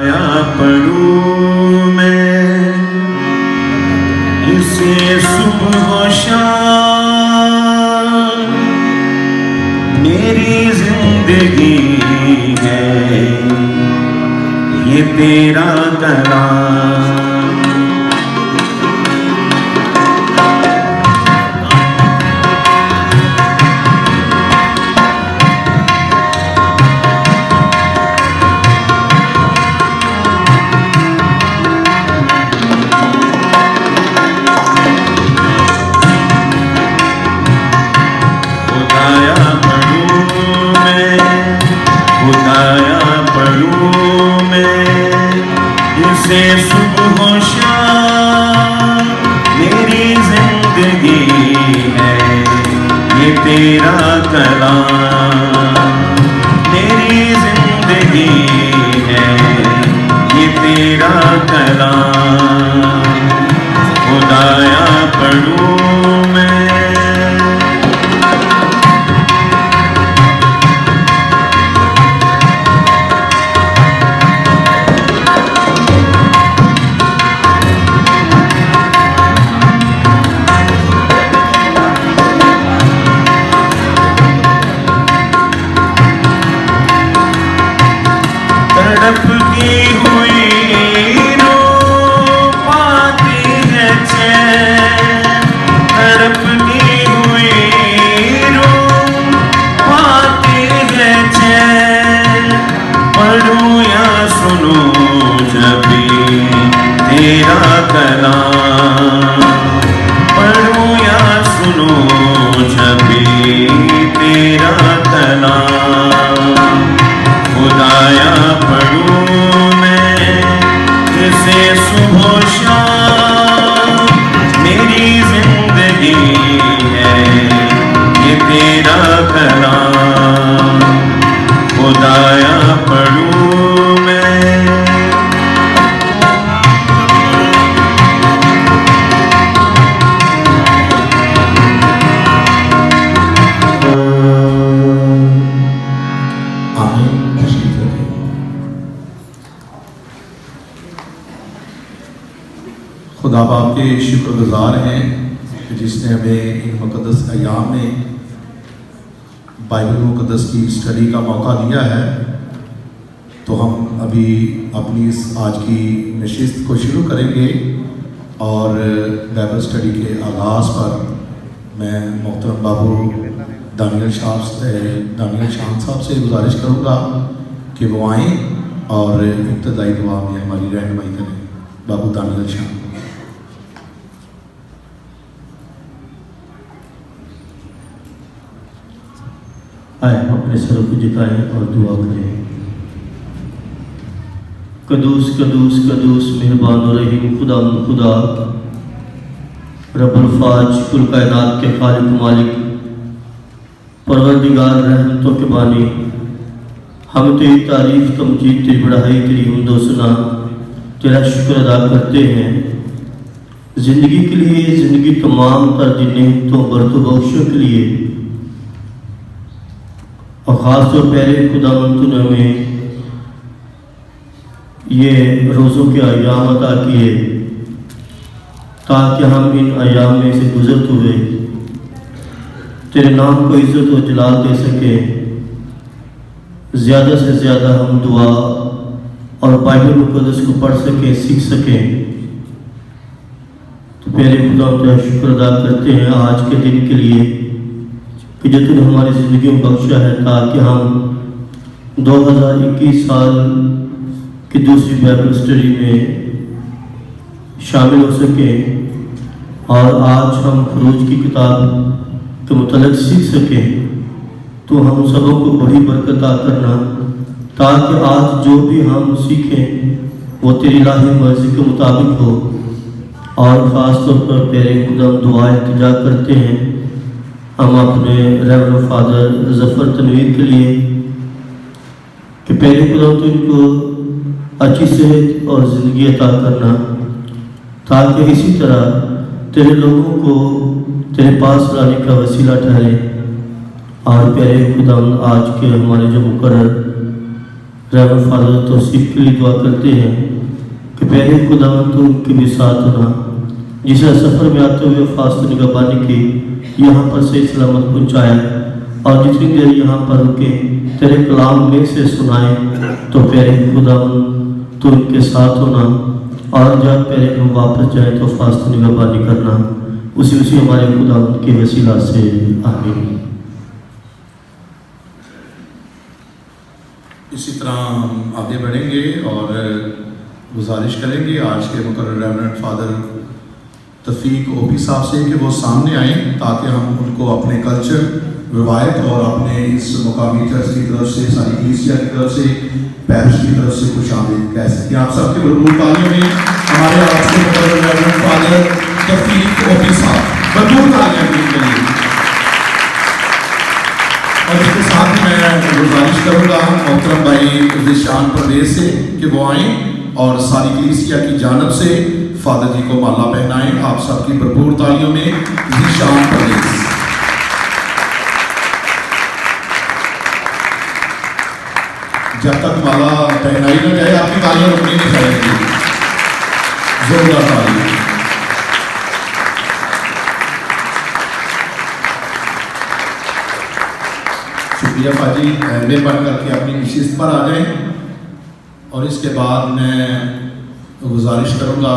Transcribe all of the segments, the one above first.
پڑھوں میں اسے صبح و شام، میری زندگی ہے یہ تیرا کلام۔ صبح و شام میری زندگی ہے یہ تیرا کلام، میری زندگی ہے یہ تیرا کلام۔ خدایا پڑھوں میں تڑپتی ہوئی روح پاتی ہے چین، تڑپتی ہوئی روح پاتی ہے چین، پڑھوں یا سنوں جبھی تیرا کلام، پڑھوں یا سنوں جبھی تیرا کلام۔ خدایا پڑھوں میں اسے صبح و شام، میری زندگی ہے یہ تیرا کلام۔ خدایا پڑھوں میں خدا باپ کے شکر گزار ہیں کہ جس نے ہمیں ان مقدس ایام میں بائبل مقدس کی اسٹڈی کا موقع دیا ہے۔ تو ہم ابھی اپنی اس آج کی نشست کو شروع کریں گے، اور بائبل اسٹڈی کے آغاز پر میں محترم بابو دانیل شاہ صاحب سے گزارش کروں گا کہ وہ آئیں اور ابتدائی دعا میں ہماری رہنمائی کریں۔ بابو دانیل شاہ۔ آئے ہم اپنے سروں کو جھکائیں اور دعا کریں۔ قدوس قدوس قدوس مہربان و رحیم خدا رب الفاج کل کائنات کے خالق مالک پروردگار رحمتوں کے بانی، ہم تیری تعریف تمجید تیری بڑائی تیری حمد و ثنا تیرا شکر ادا کرتے ہیں زندگی کے لیے، زندگی تمام تر نعمتوں برکت و بخشوں کے لیے، اور خاص طور پہلے خدا مند نے ہمیں یہ روزوں کے ایام عطا کیے تاکہ ہم ان ایام میں سے گزرتے ہوئے تیرے نام کو عزت و جلال دے سکیں، زیادہ سے زیادہ ہم دعا اور بائبل مقدس کو پڑھ سکیں، سیکھ سکیں۔ تو پہلے خدا تیرا شکر ادا کرتے ہیں آج کے دن کے لیے کہ جو تو نے ہماری زندگی میں بخشا ہے تاکہ ہم 2021 سال کی دوسری بائبل اسٹڈی میں شامل ہو سکیں، اور آج ہم خروج کی کتاب کے متعلق سیکھ سکیں۔ تو ہم سبوں کو بڑی برکت عطا کرنا تاکہ آج جو بھی ہم سیکھیں وہ تیری الہی مرضی کے مطابق ہو، اور خاص طور پر پہلے خدا دعا التجا کرتے ہیں ہم اپنے ریورنڈ فادر ظفر تنویر کے لیے کہ پہلے خدا تو ان کو اچھی صحت اور زندگی عطا کرنا تاکہ اسی طرح تیرے لوگوں کو تیرے پاس لانے کا وسیلہ ٹھہرے، اور پیارے خدا آج کے ہمارے جو مقرر ریورنڈ فادر توصیف کے لیے دعا کرتے ہیں کہ پہلے خداوند تو ان کے بھی ساتھ ہونا، جسے سفر میں آتے ہوئے خاص نگہبانی کی، یہاں پر صحیح سلامت پہنچایا، اور جتنی دیر یہاں پر رکے تیرے کلام میں سے سنائے، تو پہلے خداوند تو ان کے ساتھ ہونا، اور جب پہلے ہم واپس جائیں تو خاص نگہبانی کرنا، اسی ہمارے خداوند کے وسیلہ سے آمین۔ اسی طرح ہم آگے بڑھیں گے اور گزارش کریں گے آج کے مقرر ریورنڈ فادر تفیق اوپی صاحب سے کہ وہ سامنے آئیں تاکہ ہم ان کو اپنے کلچر، روایت اور اپنے اس مقامی چرچ کی طرف سے، ساری کلیسیا کی طرف سے، پیرش کی طرف سے خوش آمدید کہہ سکیں۔ آپ سب کے بھرپور تالیوں میں ہمارے آج کے مقرر ریورنڈ فادر تفیق اوپی صاحب، بھرپور تالیاں کے لیے۔ اور اس کے ساتھ ہی میں گزارش کروں گا محترم بھائی ذیشان پردیس سے کہ وہ آئیں اور ساری کلیسیا کی جانب سے فادر جی کو مالا پہنائیں۔ آپ سب کی بھرپور تالیوں میں ذیشان پردیس۔ جب تک مالا پہنائی نہ جائے آپ کی تالیاں رکنی نہیں چاہیے گی، زوردار تالیاں۔ شکریہ فاجی، ایم اے پڑھ کر کے اپنی نشست پر آ جائیں۔ اور اس کے بعد میں گزارش کروں گا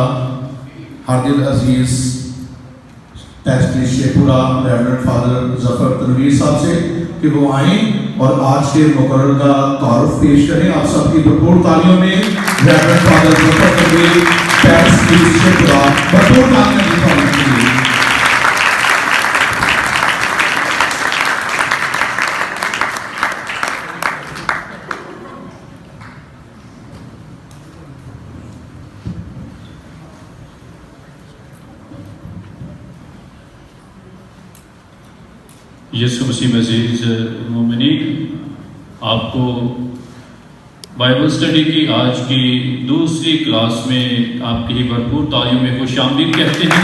ہر دل عزیز پیسٹری شیپورا ریورنڈ فادر ظفر تنویر صاحب سے کہ وہ آئیں اور آج کے مقرر کا تعارف پیش کریں۔ آپ سب کی بھرپور تالیوں میں ریورنڈ فادر ظفر تنویر پیسٹری شیپورا، بھرپور تالیاں دی فادر کے لیے۔ یسوع مسیح میں عزیز مومنین، آپ کو بائبل اسٹڈی کی آج کی دوسری کلاس میں آپ کی بھرپور تالیوں میں خوش آمدید کہتے ہیں۔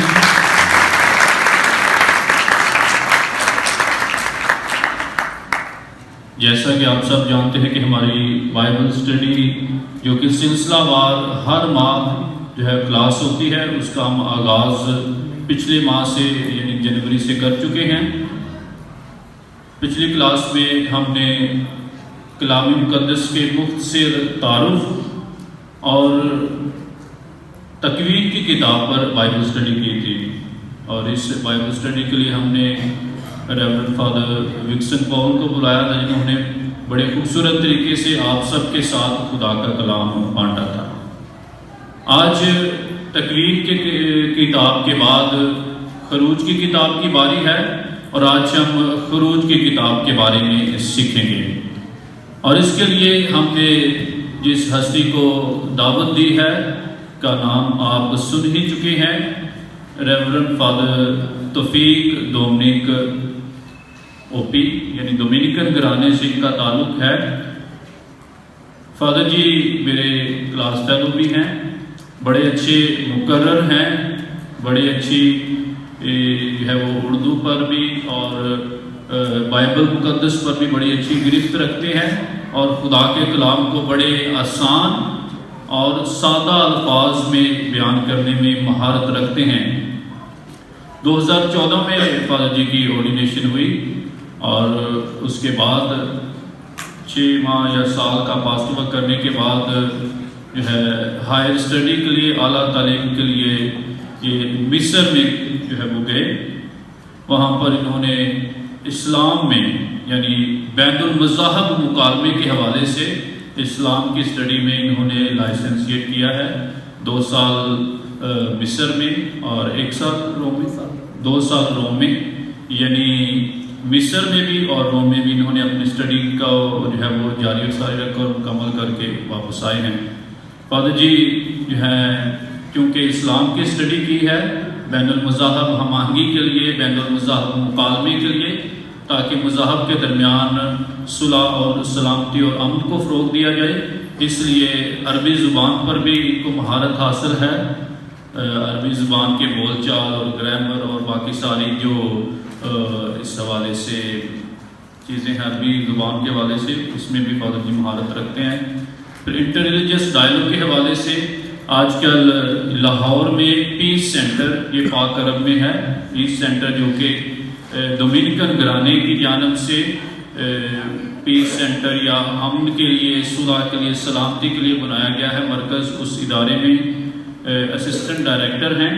جیسا کہ آپ سب جانتے ہیں کہ ہماری بائبل اسٹڈی جو کہ سلسلہ وار ہر ماہ جو ہے کلاس ہوتی ہے، اس کا ہم آغاز پچھلے ماہ سے یعنی جنوری سے کر چکے ہیں۔ پچھلی کلاس میں ہم نے کلام مقدس کے مختصر تعارف اور تکوین کی کتاب پر بائبل اسٹڈی کی تھی، اور اس بائبل اسٹڈی کے لیے ہم نے ریورنڈ فادر وکسن پاؤل کو بلایا تھا، جنہوں نے بڑے خوبصورت طریقے سے آپ سب کے ساتھ خدا کا کلام بانٹا تھا۔ آج تکوین کے کتاب کے بعد خروج کی کتاب کی باری ہے، اور آج ہم خروج کی کتاب کے بارے میں سیکھیں گے۔ اور اس کے لیے ہم نے جس ہستی کو دعوت دی ہے کا نام آپ سن ہی چکے ہیں، ریورنڈ فادر توفیق ڈومینک اوپی، یعنی ڈومینیکن گھرانے سے ان کا تعلق ہے۔ فادر جی میرے کلاس فیلو بھی ہیں، بڑے اچھے مقرر ہیں، بڑی اچھی جو ہے وہ اردو پر بھی اور بائبل مقدس پر بھی بڑی اچھی گرفت رکھتے ہیں، اور خدا کے کلام کو بڑے آسان اور سادہ الفاظ میں بیان کرنے میں مہارت رکھتے ہیں۔ 2014 میں فادر جی کی آرڈینیشن ہوئی، اور اس کے بعد 6 ماہ یا سال کا پاس ورک کرنے کے بعد جو ہے ہائر اسٹڈی کے لیے، اعلیٰ تعلیم کے لیے یہ مصر میں جو ہے وہ گئے۔ وہاں پر انہوں نے اسلام میں یعنی بین المذاہب مکالمے کے حوالے سے اسلام کی اسٹڈی میں انہوں نے لائسنسیٹ کیا ہے، 2 سال مصر میں اور 1 سال روم میں، 2 سال روم میں، یعنی مصر میں بھی اور روم میں بھی انہوں نے اپنی اسٹڈی کا جو ہے وہ جاری و ساری رکھ کر مکمل کر کے واپس آئے ہیں۔ فادر جی جو ہے کیونکہ اسلام کی اسٹڈی کی ہے بین المذاہب ہم آہنگی کے لیے، بین المذاہب مکالمے کے لیے، تاکہ مذاہب کے درمیان صلح اور سلامتی اور امن کو فروغ دیا جائے، اس لیے عربی زبان پر بھی ان کو مہارت حاصل ہے۔ عربی زبان کے بول چال اور گرامر اور باقی ساری جو اس حوالے سے چیزیں ہیں عربی زبان کے حوالے سے، اس میں بھی فادر جی مہارت رکھتے ہیں۔ پھر انٹر ریلیجس ڈائلاگ کے حوالے سے آج کل لاہور میں پیس سینٹر، یہ پاک عرب میں ہے پیس سینٹر، جو کہ ڈومینیکن گھرانے کی جانب سے پیس سینٹر یا امن کے لیے، صلح کے لیے، سلامتی کے لیے بنایا گیا ہے مرکز. اس ادارے میں اسسٹنٹ ڈائریکٹر ہیں،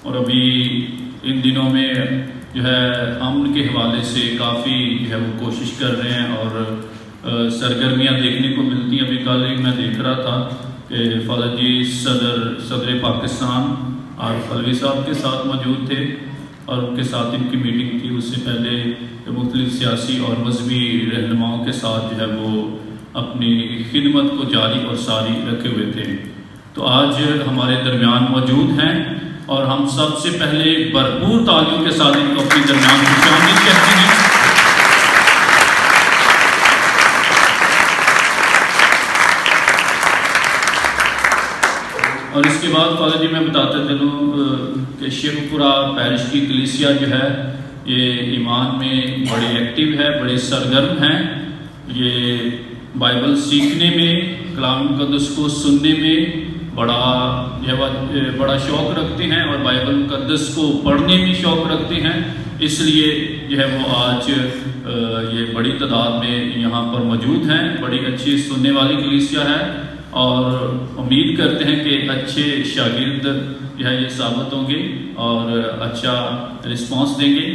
اور ابھی ان دنوں میں جو ہے امن کے حوالے سے کافی جو ہے وہ کوشش کر رہے ہیں اور سرگرمیاں دیکھنے کو ملتی ہیں. ابھی کل ایک میں دیکھ رہا تھا کہ فادر جی صدر پاکستان عارف علوی صاحب کے ساتھ موجود تھے، اور ان کے ساتھ ان کی میٹنگ تھی. اس سے پہلے مختلف سیاسی اور مذہبی رہنماؤں کے ساتھ جو ہے وہ اپنی خدمت کو جاری اور ساری رکھے ہوئے تھے. تو آج ہمارے درمیان موجود ہیں، اور ہم سب سے پہلے بھرپور تعلیوں کے ساتھ ان کو اپنے درمیان خوش آمدید کہتے ہیں. اور اس کے بعد فادر جی میں بتاتا چلوں کہ شیخ پورہ پیرش کی کلیسیا جو ہے یہ ایمان میں بڑی ایکٹیو ہے، بڑے سرگرم ہیں. یہ بائبل سیکھنے میں، کلام مقدس کو سننے میں بڑا شوق رکھتے ہیں، اور بائبل مقدس کو پڑھنے میں شوق رکھتے ہیں. اس لیے جو ہے وہ آج یہ بڑی تعداد میں یہاں پر موجود ہیں. بڑی اچھی سننے والی کلیسیا ہے، اور امید کرتے ہیں کہ اچھے شاگرد جو ہے یہ ثابت ہوں گے اور اچھا رسپانس دیں گے.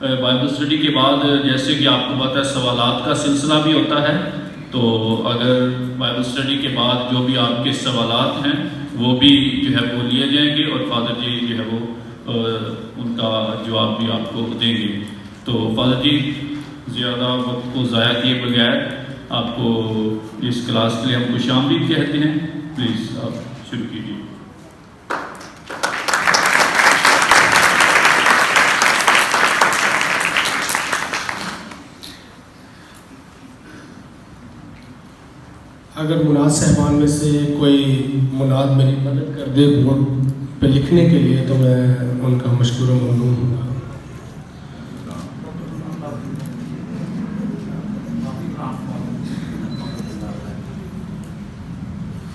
بائبل اسٹڈی کے بعد جیسے کہ آپ کو پتہ ہے سوالات کا سلسلہ بھی ہوتا ہے، تو اگر بائبل اسٹڈی کے بعد جو بھی آپ کے سوالات ہیں وہ بھی جو ہے وہ لیے جائیں گے، اور فادر جی جو ہے وہ ان کا جواب بھی آپ کو دیں گے. تو فادر جی زیادہ وقت کو ضائع کیے بغیر آپ کو اس کلاس کے لیے ہم خوش آمدید کہتے ہیں. پلیز آپ شروع کیجیے. اگر مناد صاحبان میں سے کوئی مناد میری مدد کر دے بورڈ پہ لکھنے کے لیے تو میں ان کا مشکور و ممنون ہوں گا.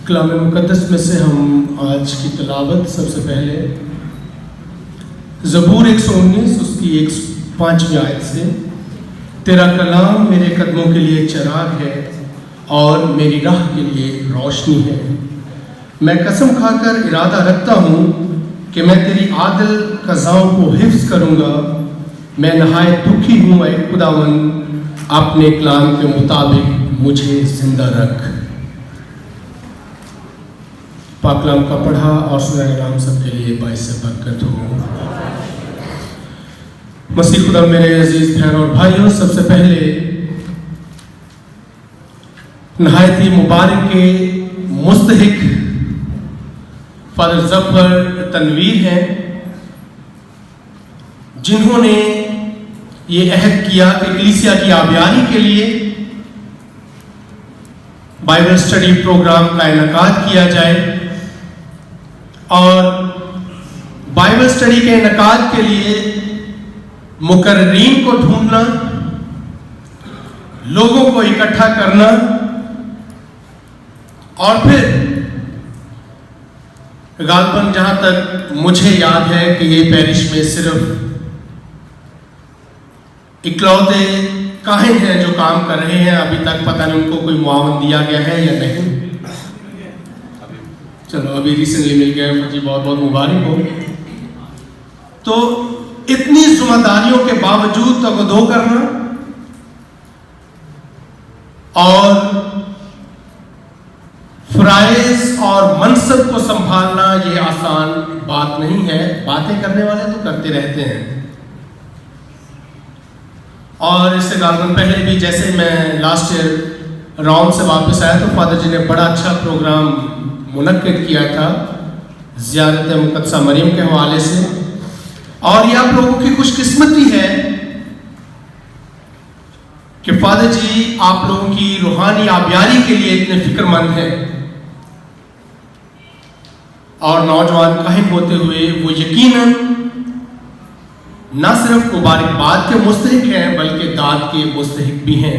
کلام مقدس میں سے ہم آج کی تلاوت سب سے پہلے زبور 119 اس کی 5ویں آیت سے، تیرا کلام میرے قدموں کے لیے چراغ ہے اور میری راہ کے لیے روشنی ہے. میں قسم کھا کر ارادہ رکھتا ہوں کہ میں تیری عادل قضاؤں کو حفظ کروں گا. میں نہایت دکھی ہوں اے خداوند، اپنے کلام کے مطابق مجھے زندہ رکھ. پاک کلام کا پڑھا اور سنا کلام سب کے لیے باعث برکت ہو. مسیح خدا میرے عزیز بہن اور بھائیوں، سب سے پہلے نہایت ہی مبارک کے مستحق فادر ظفر تنویر ہیں، جنہوں نے یہ عہد کیا کہ کلیسیا کی آبیاری کے لیے بائبل اسٹڈی پروگرام کا انعقاد کیا جائے، اور بائبل اسٹڈی کے انعقاد کے لیے مقررین کو ڈھونڈنا، لوگوں کو اکٹھا کرنا، اور پھر غالباً جہاں تک مجھے یاد ہے کہ یہ پیرش میں صرف اکلوتے کاہن ہیں جو کام کر رہے ہیں. ابھی تک پتہ نہیں ان کو کوئی معاون دیا گیا ہے یا نہیں. چلو ابھی ریسنٹلی مل گیا مجھے، بہت بہت مبارک ہو. تو اتنی ذمہ داریوں کے باوجود تگدو کرنا اور فرائض اور منصب کو سنبھالنا یہ آسان بات نہیں ہے. باتیں کرنے والے تو کرتے رہتے ہیں، اور اس سے غالباً پہلے بھی جیسے میں لاسٹ ایئر راؤنڈ سے واپس آیا تو فادر جی نے بڑا اچھا پروگرام منعقد کیا تھا زیارت مقدسہ مریم کے حوالے سے، اور یہ آپ لوگوں کی خوش قسمتی ہے کہ فادر جی آپ لوگوں کی روحانی آبیاری کے لیے اتنے فکر مند ہیں، اور نوجوان کاہن ہوتے ہوئے وہ یقیناً نہ صرف مبارکباد کے مستحق ہیں بلکہ داد کے مستحق بھی ہیں.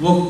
وہ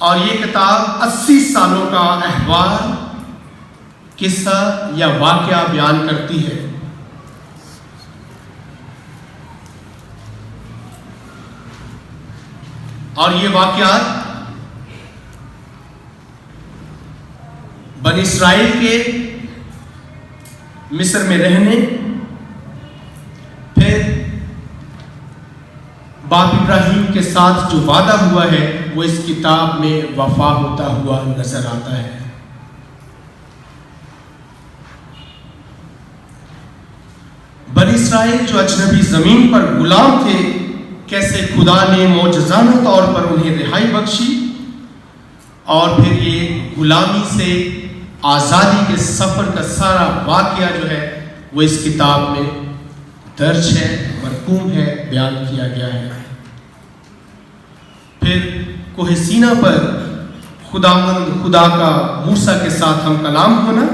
اور یہ کتاب 80 سالوں کا احوال، قصہ یا واقعہ بیان کرتی ہے۔ اور یہ واقعات بنی اسرائیل کے مصر میں رہنے، پھر باپ ابراہیم کے ساتھ جو وعدہ ہوا ہے وہ اس کتاب میں وفا ہوتا ہوا نظر آتا ہے۔ بنی اسرائیل جو اجنبی زمین پر غلام تھے، کیسے خدا نے معجزانہ طور پر انہیں رہائی بخشی، اور پھر یہ غلامی سے آزادی کے سفر کا سارا واقعہ جو ہے وہ اس کتاب میں درج ہے، مرقوم ہے، بیان کیا گیا ہے۔ پھر کوہ سینا پر خدا کا موسیٰ کے ساتھ ہم کلام ہونا،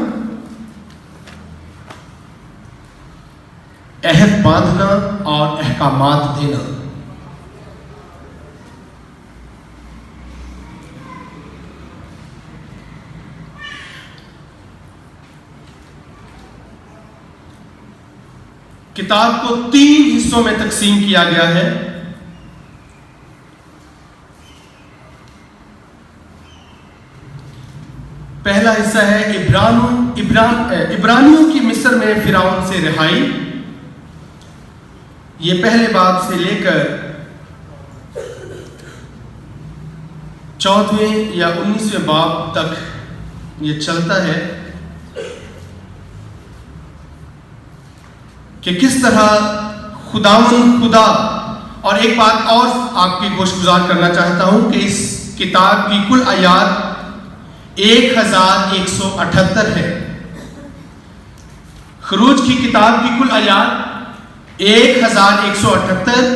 عہد باندھنا اور احکامات دینا۔ کتاب کو 3 حصوں میں تقسیم کیا گیا ہے۔ پہلا حصہ ہے عبرانیوں کی مصر میں فرعون سے رہائی۔ یہ پہلے باب سے لے کر 14ویں یا 19ویں باب تک یہ چلتا ہے کہ کس طرح خدا اور ایک بات اور آپ کی گوشگزار کرنا چاہتا ہوں کہ اس کتاب کی کل آیات 1178 ہے۔ خروج کی کتاب کی کل آیات 1178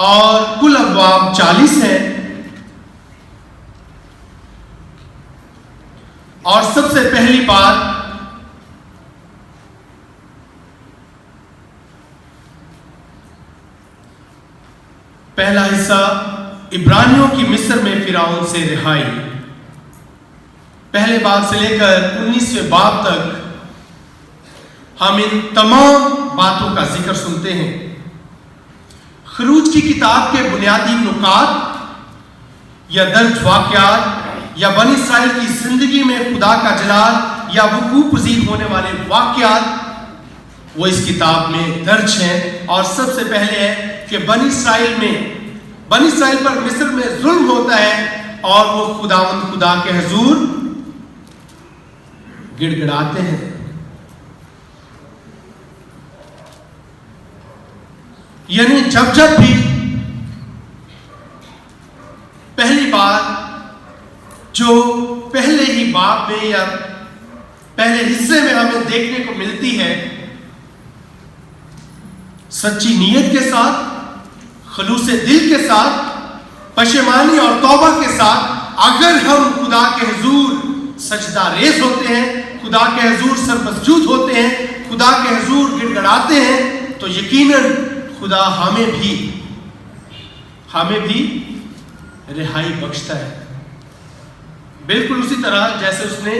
اور کل ابواب 40 ہیں۔ اور سب سے پہلی بات پہلا حصہ عبرانیوں کی مصر میں فرعون سے رہائی، پہلے باب سے لے کر 19ویں باب تک ہم ان تمام باتوں کا ذکر سنتے ہیں۔ خروج کی کتاب کے بنیادی نکات یا درج واقعات یا بنی اسرائیل کی زندگی میں خدا کا جلال یا وقوع پذیر ہونے والے واقعات وہ اس کتاب میں درج ہیں۔ اور سب سے پہلے ہے کہ بنی اسرائیل پر مصر میں ظلم ہوتا ہے اور وہ خدا کے حضور گڑ گڑاتے ہیں۔ یعنی جب بھی پہلی بات جو پہلے ہی باب میں یا پہلے حصے میں ہمیں دیکھنے کو ملتی ہے، سچی نیت کے ساتھ، خلوص دل کے ساتھ، پشیمانی اور توبہ کے ساتھ اگر ہم خدا کے حضور سجدہ ریز ہوتے ہیں، خدا کے حضور سر مسجود ہوتے ہیں، خدا کے حضور گڑ گڑاتے ہیں، تو یقیناً خدا ہمیں بھی رہائی بخشتا ہے۔ بالکل اسی طرح جیسے اس نے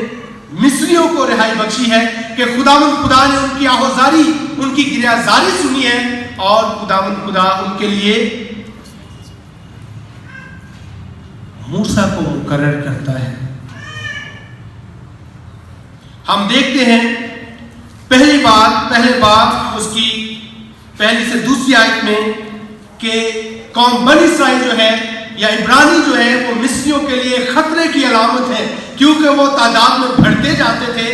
مصریوں کو رہائی بخشی ہے کہ خدا نے ان کی آہوزاری، ان کی گریازاری سنی ہے اور خدا ان کے لیے موسیٰ کو مقرر کرتا ہے۔ ہم دیکھتے ہیں پہلے باب اس کی پہلی سے دوسری آیت میں کہ قوم بنی اسرائیل جو ہے یا عبرانی جو ہے وہ مصریوں کے لیے خطرے کی علامت ہے، کیونکہ وہ تعداد میں بڑھتے جاتے تھے،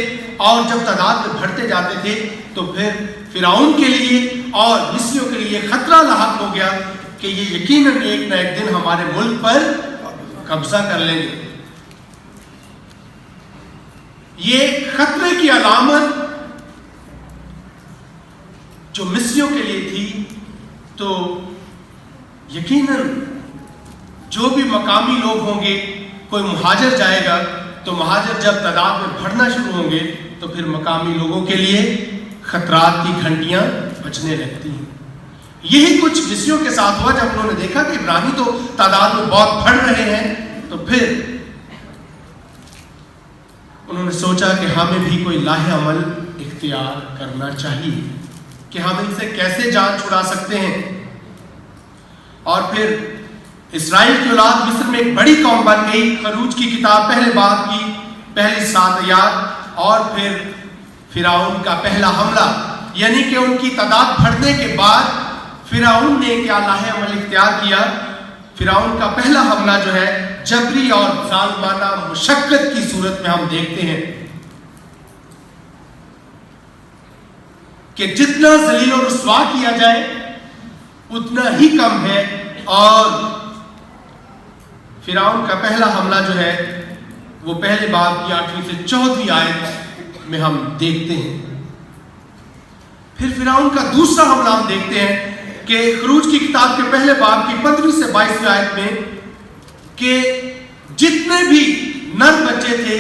اور جب تعداد میں بڑھتے جاتے تھے تو پھر فرعون کے لیے اور مصریوں کے لیے خطرہ لاحق ہو گیا کہ یہ یقیناً ایک نہ ایک دن ہمارے ملک پر قبضہ کر لیں گے۔ یہ خطرے کی علامت جو مصریوں کے لیے تھی، تو یقیناً جو بھی مقامی لوگ ہوں گے، کوئی مہاجر جائے گا تو مہاجر جب تعداد میں بڑھنا شروع ہوں گے تو پھر مقامی لوگوں کے لیے خطرات کی گھنٹیاں بجنے لگتی ہیں۔ یہی کچھ مصریوں کے ساتھ ہوا جب انہوں نے دیکھا کہ عبرانی تو تعداد میں بہت بڑھ رہے ہیں، تو پھر انہوں نے سوچا کہ ہمیں بھی کوئی لاہ عمل اختیار کرنا چاہیے کہ ہم ان سے کیسے جان چھڑا سکتے ہیں. اور پھر اسرائیل کی اولاد مصر میں ایک بڑی قوم بن گئی. خروج کی کتاب پہلے باب کی پہلی 7 آیات اور پھر فرعون کا پہلا حملہ، یعنی کہ ان کی تعداد بڑھنے کے بعد فرعون نے کیا لاہ عمل اختیار کیا. فرعون کا پہلا حملہ جو ہے جبری اور ظالمانہ مشقت کی صورت میں ہم دیکھتے ہیں کہ جتنا ذلیل و رسوا کیا جائے اتنا ہی کم ہے. اور فرعون کا پہلا حملہ جو ہے وہ پہلے باب کی 8ویں سے 14ویں آیت میں ہم دیکھتے ہیں. پھر فرعون کا دوسرا حملہ ہم دیکھتے ہیں کہ خروج کی کتاب کے پہلے باب کی 15 سے 22ویں آیت میں کہ جتنے بھی نر بچے تھے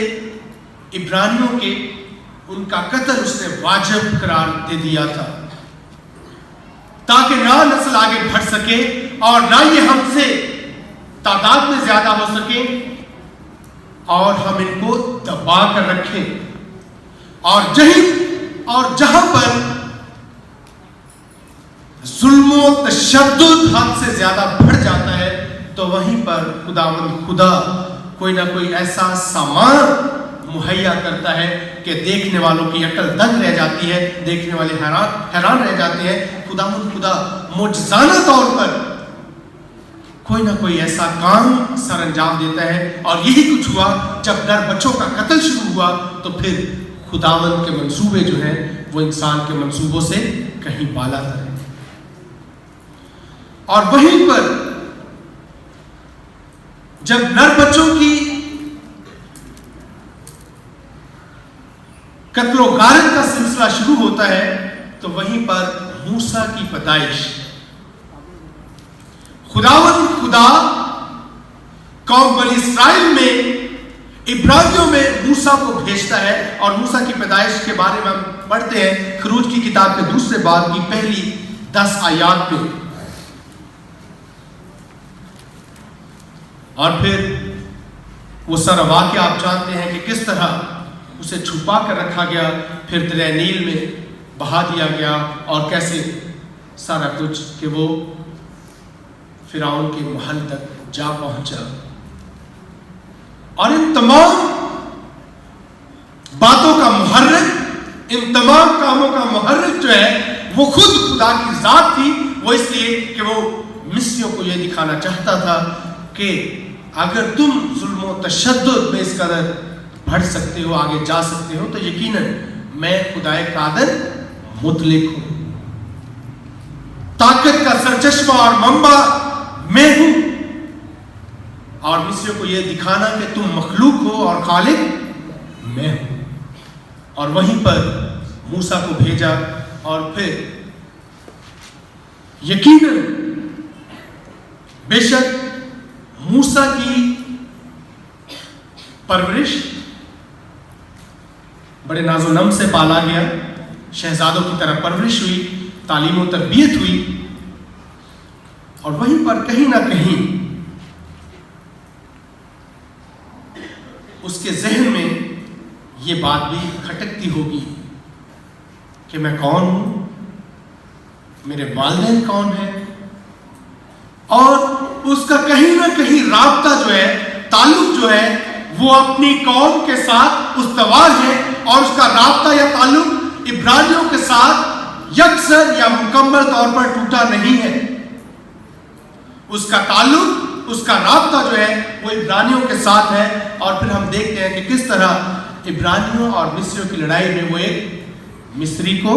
عبرانیوں کے ان کا قتل اس نے واجب قرار دے دیا تھا تاکہ نہ نسل آگے بڑھ سکے اور نہ یہ ہم سے تعداد میں زیادہ ہو سکے اور ہم ان کو دبا کر رکھیں. اور جہاں پر ظلم و تشدد حد سے زیادہ بڑھ جاتا ہے تو وہیں پر خدا کوئی نہ کوئی ایسا سامان مہیا کرتا ہے کہ دیکھنے والوں کی عقل دنگ رہ جاتی ہے، دیکھنے والے حیران رہ جاتے ہیں. خدا معجزانہ طور پر کوئی نہ کوئی ایسا کام سر انجام دیتا ہے. اور یہی کچھ ہوا جب نر بچوں کا قتل شروع ہوا تو پھر خداوند کے منصوبے جو ہیں وہ انسان کے منصوبوں سے کہیں بالا تر. اور وہیں پر جب نر بچوں کی قتل و غارت کا سلسلہ شروع ہوتا ہے تو وہیں پر موسیٰ کی پیدائش. خدا قوم بنی اسرائیل میں عبرانیوں میں موسیٰ کو بھیجتا ہے اور موسیٰ کی پیدائش کے بارے میں ہم پڑھتے ہیں خروج کی کتاب کے دوسرے باب کی پہلی 10 آیات میں. اور پھر وہ سارا واقعہ آپ جانتے ہیں کہ کس طرح اسے چھپا کر رکھا گیا، پھر دریا نیل میں بہا دیا گیا اور کیسے سارا کچھ کہ وہ فرعون کے محل تک جا پہنچا. اور ان تمام باتوں کا محرک، ان تمام کاموں کا محرک جو ہے وہ خود خدا کی ذات تھی. وہ اس لیے کہ وہ مصریوں کو یہ دکھانا چاہتا تھا کہ اگر تم ظلم و تشدد میں اس قدر بڑھ سکتے ہو، آگے جا سکتے ہو، تو یقیناً میں خدائے قادر مطلق ہوں، طاقت کا سرچشمہ اور منبع میں ہوں. اور مصریوں کو یہ دکھانا کہ تم مخلوق ہو اور خالق میں ہوں. اور وہیں پر موسیٰ کو بھیجا اور پھر یقیناً بے شک موسیٰ کی پرورش بڑے ناز و نم سے پالا گیا، شہزادوں کی طرح پرورش ہوئی، تعلیم و تربیت ہوئی. اور وہیں پر کہیں نہ کہیں اس کے ذہن میں یہ بات بھی کھٹکتی ہوگی کہ میں کون ہوں، میرے والدین کون ہیں. اور اس کا کہیں نہ کہیں رابطہ جو ہے، تعلق جو ہے وہ اپنی قوم کے ساتھ استوار ہے. اور اس کا رابطہ یا تعلق عبرانیوں کے ساتھ یکسر یا مکمل طور پر ٹوٹا نہیں ہے. اس کا تعلق، اس کا رابطہ جو ہے وہ عبرانیوں کے ساتھ ہے. اور پھر ہم دیکھتے ہیں کہ کس طرح عبرانیوں اور مصریوں کی لڑائی میں وہ ایک مصری کو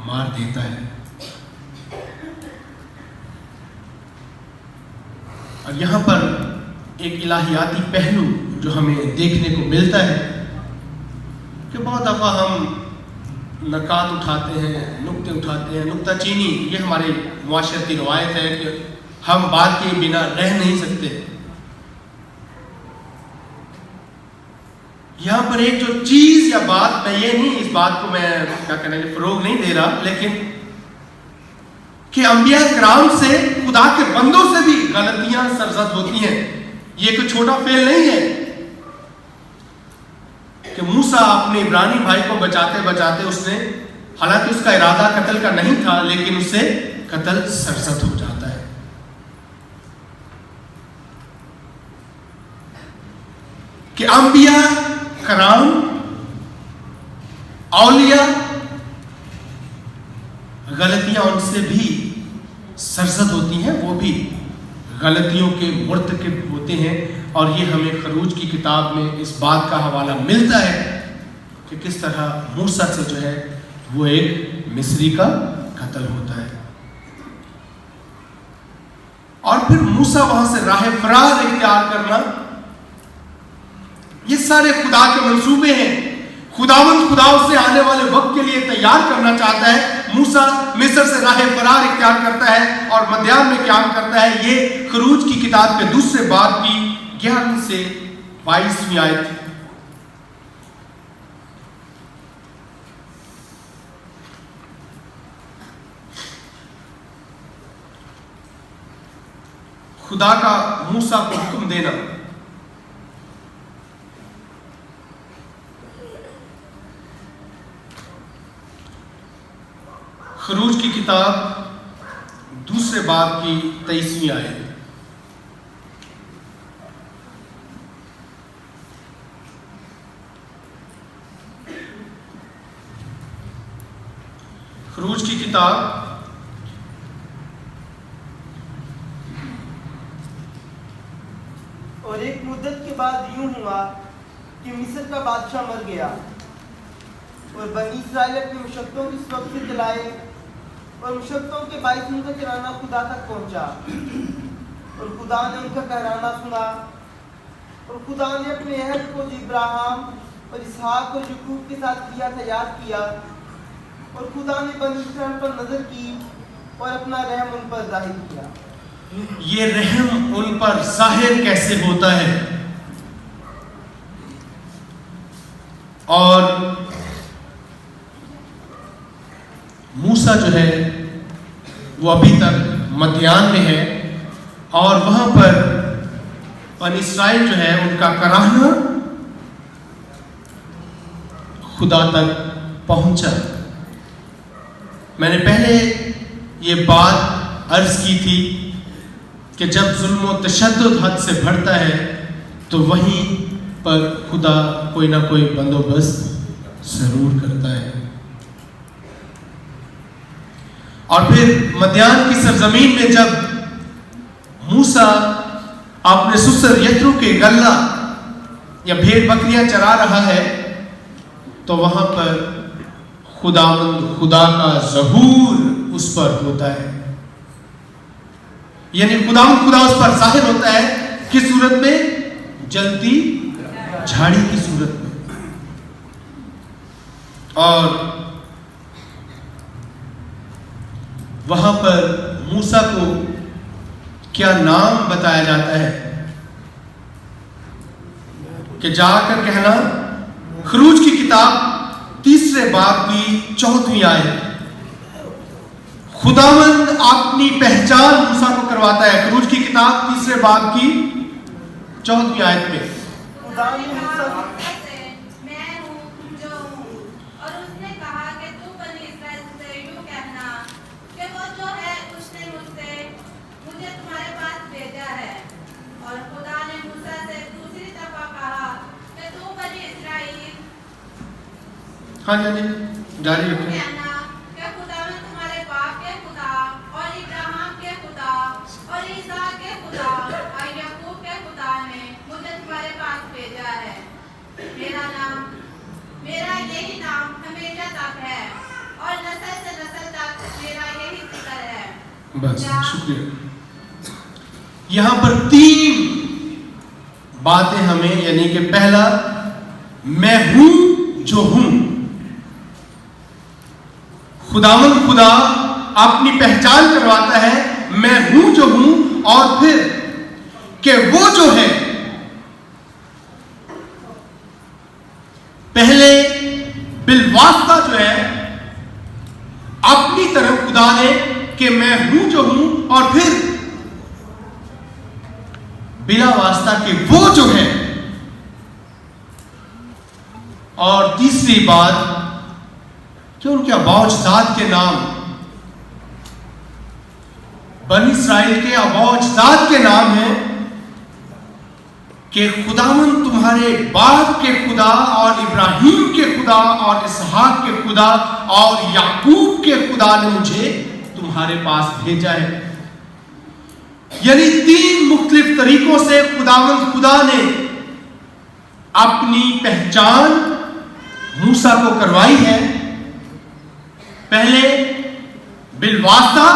مار دیتا ہے. اور یہاں پر ایک الہیاتی پہلو جو ہمیں دیکھنے کو ملتا ہے کہ بہت دفعہ ہم نکات اٹھاتے ہیں، نکتے اٹھاتے ہیں، نکتہ چینی یہ ہماری معاشرتی روایت ہے کہ ہم بات کے بنا رہ نہیں سکتے. یہاں پر ایک جو چیز یا بات، میں یہ نہیں، اس بات کو میں کیا کہنا ہے فروغ نہیں دے رہا، لیکن کہ انبیاء کرام سے، خدا کے بندوں سے بھی غلطیاں سرزد ہوتی ہیں. یہ کوئی چھوٹا فعل نہیں ہے. کہ موسیٰ اپنے عبرانی بھائی کو بچاتے بچاتے اس نے، حالانکہ اس کا ارادہ قتل کا نہیں تھا، لیکن اس سے قتل سرزد ہو جاتا ہے۔ کہ انبیاء کرام، اولیاء، غلطیاں ان سے بھی سرزد ہوتی ہیں، وہ بھی غلطیوں کے مرتکب ہوتے ہیں، اور یہ ہمیں خروج کی کتاب میں اس بات کا حوالہ ملتا ہے کہ کس طرح موسیٰ سے جو ہے وہ ایک مصری کا قتل ہوتا ہے۔ اور پھر موسیٰ وہاں سے راہ فرار اختیار کرنا، یہ سارے خدا کے منصوبے ہیں۔ خداوند خدا اس سے آنے والے وقت کے لیے تیار کرنا چاہتا ہے۔ موسیٰ مصر سے راہ فرار اختیار کرتا ہے اور مدیان میں قیام کرتا ہے۔ یہ خروج کی کتاب کے دوسرے باب کی 11 سے 22 آیت۔ خدا کا موسیٰ کو حکم دینا۔ خروج کی کتاب دوسرے باب کی 23 آیت۔ خروج کی کتاب اور ایک مدت کے بعد یوں ہوا کہ مصر کا بادشاہ مر گیا، اور بنی اسرائیل اپنے مشقتوں کی سبب سے چلائے، اور مشقتوں کے باعث ان کا چلانا خدا تک پہنچا، اور خدا نے ان کا کہرانا سنا، اور خدا نے اپنے عہد کو جو ابراہیم اور اسحاق اور یعقوب کے ساتھ کیا تھا یاد کیا، اور خدا نے بنی اسرائیل پر نظر کی اور اپنا رحم ان پر ظاہر کیا۔ یہ رحم ان پر ظاہر کیسے ہوتا ہے؟ اور موسیٰ جو ہے وہ ابھی تک مدیان میں ہے، اور وہاں پر بنی اسرائیل جو ہے ان کا کراہنا خدا تک پہنچا۔ میں نے پہلے یہ بات عرض کی تھی کہ جب ظلم و تشدد حد سے بڑھتا ہے تو وہیں پر خدا کوئی نہ کوئی بندوبست ضرور کرتا ہے۔ اور پھر مدیان کی سرزمین میں جب موسیٰ اپنے سسر یترو کے غلہ یا بھیڑ بکریاں چرا رہا ہے تو وہاں پر خدا کا ظہور اس پر ہوتا ہے، یعنی خدا اس پر ظاہر ہوتا ہے۔ کس صورت میں؟ جلتی جھاڑی کی صورت میں۔ اور وہاں پر موسیٰ کو کیا نام بتایا جاتا ہے کہ جا کر کہنا، خروج کی کتاب تیسرے باب کی 4 آیت۔ خداوند اپنی پہچان موسیٰ کو کرواتا ہے۔ خروج کی کتاب تیسرے باب کی 4 آیت میں خدا نے موسیٰ کو میں ہوں جو ہوں، اور اس نے کہا کہ تو بنی اسرائیل سے یوں کہنا کہ وہ جو ہے اس نے مجھے تمہارے پاس بھیجا ہے۔ اور خدا نے موسیٰ سے دوسری دفعہ کہا کہ تو بنی اسرائیل ہاں جی جاری رکھیں۔ کہنا کہ خداوند تمہارے باپ کے خدا اور ابراہیم کے خدا اور عیسیٰ کے خدا اور یعقوب کے خدا نے مجھے تمہارے پاس بھیجا ہے۔ میرا یہی نام ہمیشہ تک ہے، اور نسل سے نسل تک میرا یہی ذکر ہے۔ بس شکریہ۔ یہاں پر 3 باتیں ہمیں، یعنی کہ پہلا، میں ہوں جو ہوں۔ خداوند خدا اپنی پہچان کرواتا ہے، میں ہوں جو ہوں، اور پھر کہ وہ جو ہے، پہلے بالواسطہ جو ہے اپنی طرف خدا نے کہ میں ہوں جو ہوں، اور پھر بلا واسطہ کہ وہ جو ہے اور تیسری بات کہ ان کے آباء و اجداد کے نام، بنی اسرائیل کے آباء و اجداد کے نام ہیں کہ خداوند تمہارے باپ کے خدا اور ابراہیم کے خدا اور اسحاق کے خدا اور یعقوب کے خدا نے مجھے تمہارے پاس بھیجا ہے. یعنی 3 مختلف طریقوں سے خداوند خدا نے اپنی پہچان موسیٰ کو کروائی ہے. پہلے بالواسطہ،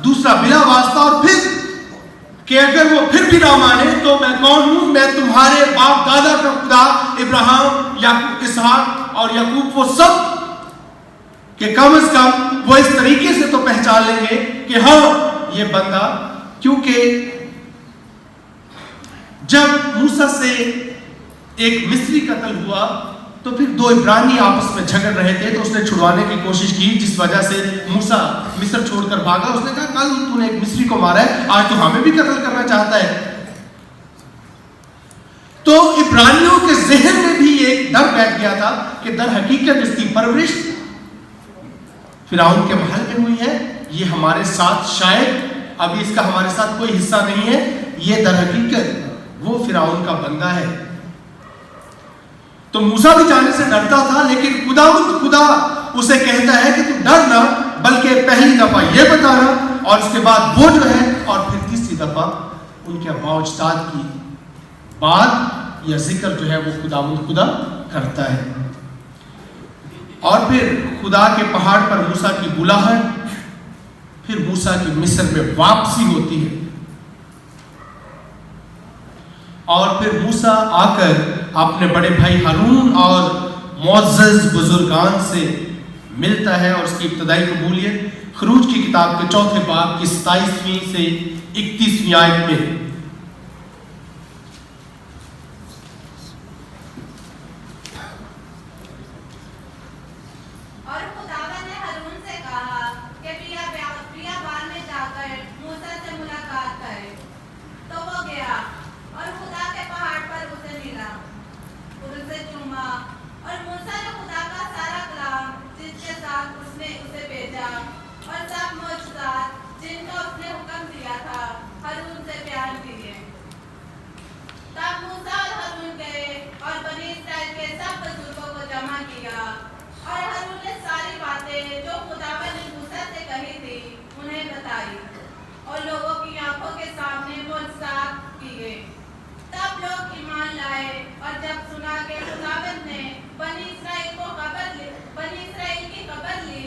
دوسرا بلا واسطہ، اور پھر کہ اگر وہ پھر بھی نہ مانے تو میں کون ہوں؟ میں تمہارے باپ دادا کا خدا ابراہیم، یعقوب، اسحاق اور یعقوب، وہ سب کہ کم از کم وہ اس طریقے سے تو پہچان لیں گے کہ ہاں یہ بندہ. کیونکہ جب موسیٰ سے ایک مصری قتل ہوا تو پھر 2 عبرانی آپس میں جھگڑ رہے تھے، تو اس نے چھڑوانے کی کوشش کی، جس وجہ سے موسیٰ مصر چھوڑ کر بھاگا. اس نے کہا کل تو نے ایک مصری کو مارا ہے، آج تو ہمیں بھی قتل کرنا چاہتا ہے. تو عبرانیوں کے ذہن میں بھی ایک ڈر بیٹھ گیا تھا کہ در حقیقت اس کی پرورش فرعون کے محل میں ہوئی ہے، یہ ہمارے ساتھ شاید ابھی اس کا ہمارے ساتھ کوئی حصہ نہیں ہے، یہ در حقیقت وہ فرعون کا بندہ ہے. تو موسیٰ بھی جانے سے ڈرتا تھا، لیکن خدا اسے کہتا ہے کہ تو ڈر نہ، بلکہ پہلی دفعہ یہ بتانا اور اس کے بعد وہ جو ہے، اور پھر تیسری دفعہ ان کے آباء و اجداد کی بات یا ذکر جو ہے وہ خدا کرتا ہے. اور پھر خدا کے پہاڑ پر موسیٰ کی بلاہٹ، پھر موسیٰ کی مصر میں واپسی ہوتی ہے، اور پھر موسیٰ آ کر اپنے بڑے بھائی ہارون اور معزز بزرگان سے ملتا ہے اور اس کی ابتدائی قبولیت خروج کی کتاب کے 4 باب کی 27ویں سے 31ویں آیت میں. اور خداوند نے ہارون سے کہا کہ بیابان میں جا کر موسیٰ سے ملاقات کرے. تو وہ گیا اور خدا کے پہاڑ پر اسے ملا اور اسے چوما. اور موسیٰ نے خدا کا سارا کلام جس کے ساتھ اس نے اسے بھیجا اور سب معجزات جن کا اس نے حکم دیا تھا ہارون سے بیان کیے. تب موسیٰ اور ہارون گئے اور بنی اسرائیل کے سب بزرگوں کو جمع کیا، اور ہارون نے ساری باتیں جو خداوند نے موسیٰ سے کہی تھی انہیں بتائی اور لوگوں کی آنکھوں کے سامنے معجزات کیے. تب لوگ ایمان لائے، اور جب سنا کہ خداوند نے بنی اسرائیل کی خبر لی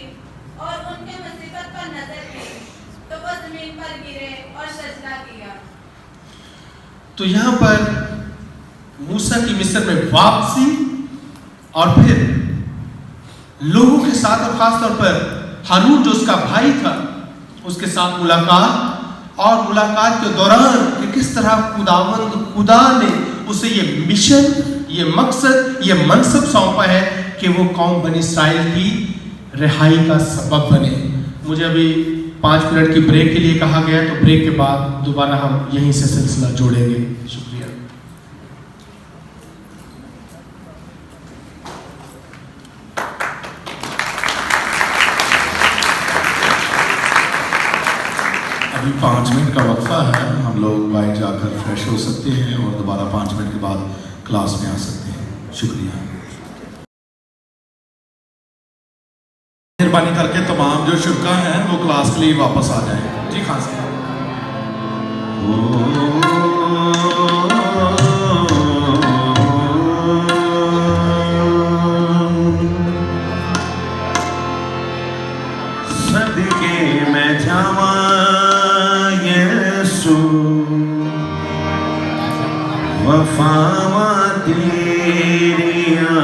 اور ان کے مصیبت پر نظر کی، تو وہ زمین پر گرے اور سجدہ کیا. تو یہاں پر موسیٰ کی مصر میں واپسی اور پھر لوگوں کے ساتھ، اور خاص طور پر ہارون جو اس کا بھائی تھا اس کے ساتھ ملاقات، اور ملاقات کے دوران کہ کس طرح خدا نے اسے یہ مشن، یہ مقصد، یہ منصب سونپا ہے کہ وہ قوم بنی اسرائیل کی رہائی کا سبب بنے. مجھے ابھی 5 منٹ کی بریک کے لیے کہا گیا، تو بریک کے بعد دوبارہ ہم یہیں سے سلسلہ جوڑیں گے. شکریہ. ابھی 5 منٹ کا وقفہ ہے، ہم لوگ باہر جا کر فریش ہو سکتے ہیں اور دوبارہ 5 منٹ کے بعد کلاس میں آ سکتے ہیں. شکریہ. مہربانی کر کے تمام جو شرکا ہیں وہ کلاس کے لیے واپس آ جائیں. جی خان صاحب. صدقے میں جاواں یسو، وفاواں تیریاں،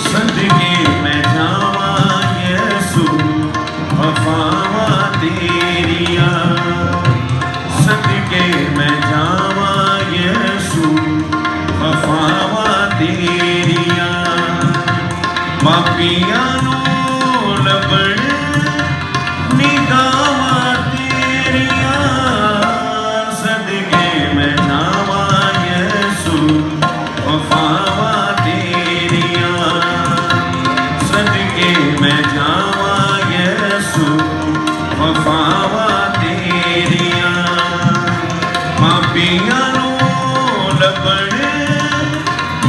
صدقے میں جاواں یسو، وفاواں تیریاں، صدقے میں جاواں یسو، وفاواں تیریاں، ماپیاں نو لبڑ نگاواں تیریاں، صدقے ਪਾਪੀਆਂ ਨੂੰ ਲੱਭਣ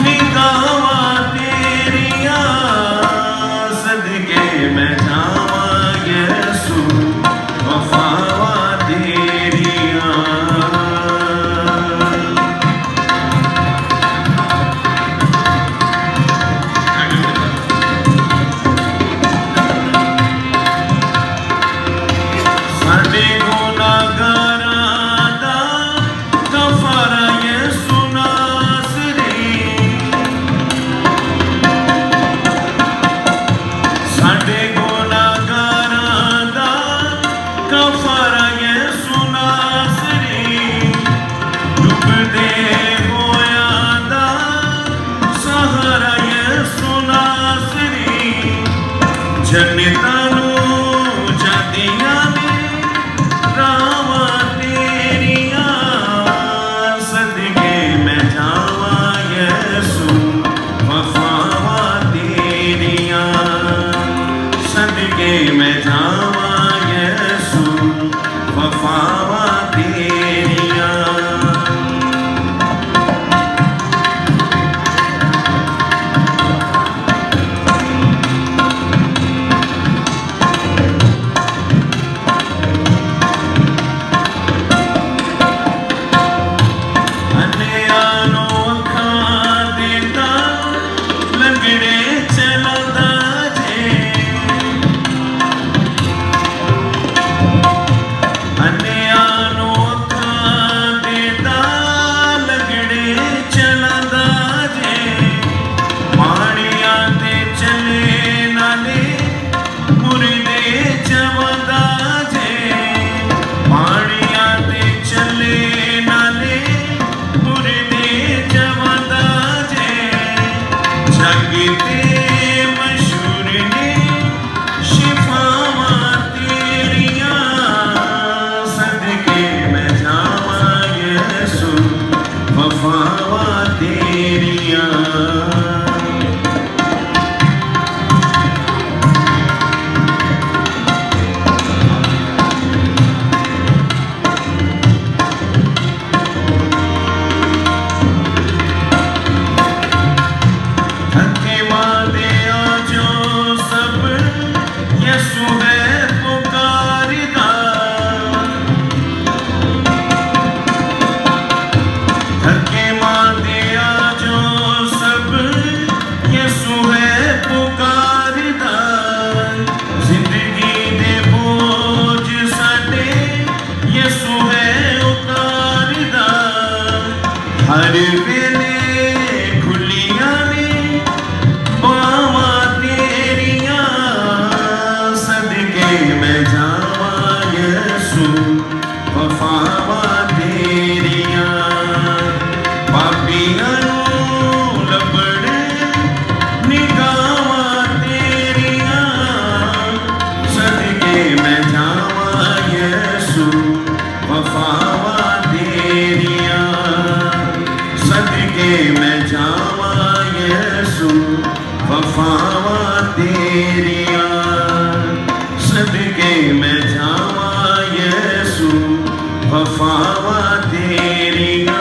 ਨਿਗਾਹਾਂ ਤੇਰੀਆਂ ਸਦਕੇ ਮੈਂ ਜਾਵਾਂ ਯਿਸੂ ਵਫਾਵਾਂ ਤੇਰੀਆਂ ਸਾਡੇ ਗੁਨਾਹਗਾਰਾਂ ਦਾ ਕਫਾਰਾ ਯਿਸੂ ਨਾਸਰੀ ਸਾਡੇ ਗੁਨਾਹਗਾਰਾਂ ਦਾ ਕਫਾਰਾ ਯਿਸੂ ਨਾਸਰੀ ਡੁੱਬਦੇ ਹੋਇਆਂ ਦਾ ਸਹਾਰਾ ਯਿਸੂ ਨਾਸਰੀ ਜੰਨਤਾਂ ਨੂੰ ਜਾਂਦੀਆਂ ਨੇ ਰਾਵਾਂ ਤੇਰੀਆਂ ਸਦਕੇ ਮੈਂ ਜਾਵਾਂ ਯਿਸੂ ਵਫਾਵਾਂ ਤੇਰੀਆਂ ਸਦਕੇ ਮੈਂ ਜਾਵਾਂ ਯਿਸੂ ਵਫਾਵਾਂ ਤੇਰੀਆਂ ਅੰਨਿਆਂ ਨੂੰ ਅੱਖਾਂ ਦੇਂਦਾ ਲੰਗੜੇ ਚਲਾਉਂਦਾ ਜੇ ਅੰਨਿਆਂ ਨੂੰ ਅੱਖਾਂ ਦੇਂਦਾ ਲੰਗੜੇ ਚਲਾਉਂਦਾ ਜੇ ਪਾਣੀਆਂ ਤੇ ਚੱਲੇ ਨਾਲੇ ਮੁਰਦੇ ਚਵਾਉਂਦਾ ਜੇ ਪਾਣੀਆਂ ਤੇ ਚੱਲੇ ਨਾਲੇ ਮੁਰਦੇ ਚਵਾਉਂਦਾ ਜੇ ਜੱਗ ਤੇ ਮਸ਼ਹੂਰ ਨੇ ਸ਼ਿਫਾਵਾਂ ਤੇਰੀਆਂ ਸਦਕੇ ਮੈਂ ਜਾਵਾਂ ਯਿਸੂ ਵਫਾਵਾਂ ਤੇਰੀਆਂ ਧੱਕੇ ਮਾਰਦੇ ਆ ਜੋ ਸਭ ਯਿਸੂ ਹੈ ਪੁਕਾਰਦਾ ਧੱਕੇ ਮਾਰਦੇ ਆ ਜੋ ਸਭ ਯਿਸੂ ਹੈ ਪੁਕਾਰਦਾ ਜ਼ਿੰਦਗੀ ਦੇ ਬੋਝ ਸਾਡੇ ਯਿਸੂ ਹੈ ਉਤਾਰਦਾ ਹਰ ਵੇਲੇ ਖੁੱਲੀਆਂ ਨੇ ਬਾਵਾਂ ਤੇਰੀਆਂ ਸਦਕੇ ਮੈਂ ਜਾਵਾਂ ਯਿਸੂ ਵਫਾਵਾਂ ਤੇਰੀਆਂ ਪਾਪੀਆਂ ਨੂੰ ਲੱਭਣ ਨਿਗਾਹਾਂ ਤੇਰੀਆਂ ਸਦਕੇ ਮੈਂ ਜਾਵਾਂ ਯਿਸੂ ਵਫਾਵਾਂ ਤੇਰੀਆਂ ਸਦਕੇ ਮੈਂ ਜਾਵਾਂ ਯਿਸੂ ਵਫਾਵਾਂ ਤੇਰੀਆਂ ਸਦਕੇ ਮੈਂ ਜਾਵਾਂ ਯਿਸੂ ਵਫਾਵਾਂ ਤੇਰੀਆਂ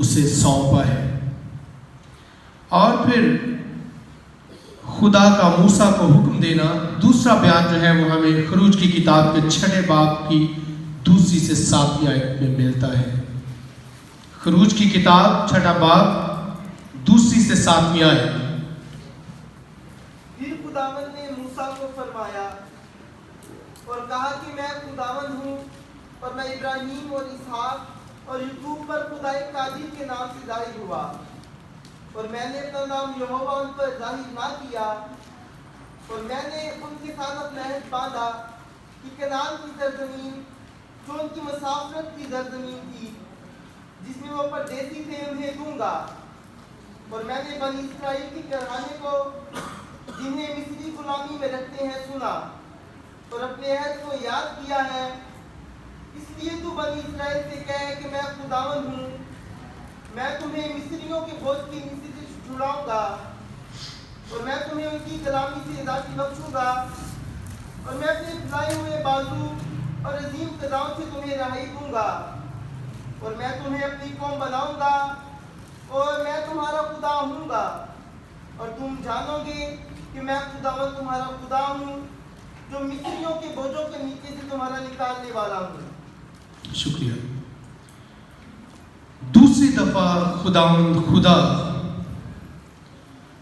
اسے سونپا ہے۔ اور پھر خدا کا موسیٰ کو حکم دینا، دوسرا بیان جو ہے وہ ہمیں خروج کی کتاب کے 6 باب کی 2 سے 7 آیت میں ملتا ہے۔ خروج کی کتاب 6 باب 2 سے 7 آیت۔ پھر خداوند نے موسیٰ کو فرمایا اور کہا کہ میں خداوند ہوں، اور میں ابراہیم اور اسحاق اور یعقوب پر خدائے قادر کے نام سے ظاہر ہوا، اور میں نے اپنا نام یہوہ ان پر ظاہر نہ کیا، اور میں نے ان کے ساتھ اپنا عہد باندھا کہ کنعان کی سرزمین جو ان کی مسافرت کی سرزمین تھی جس میں وہ پردیسی تھے انہیں دوں گا، اور میں نے بنی اسرائیل کے گھرانے کو جنہیں مصری غلامی میں رکھتے ہیں سنا اور اپنے عہد کو یاد کیا ہے۔ اس لیے تو بنی اسرائیل سے کہے کہ میں خداوند ہوں، میں تمہیں مصریوں کے بوجھ کی نیچے سے چھڑاؤں گا، اور میں تمہیں ان کی غلامی سے آزادی بخشوں گا، اور میں اپنے پھیلائے ہوئے بازو اور عظیم قدموں سے تمہیں رہائی دوں گا، اور میں تمہیں اپنی قوم بناؤں گا، اور میں تمہارا خدا ہوں گا، اور تم جانو گے کہ میں خداوند تمہارا خدا ہوں جو مصریوں کے بوجھوں کے نیچے سے تمہارا نکالنے والا ہوں۔ شکریہ۔ دوسری دفعہ خداوند خدا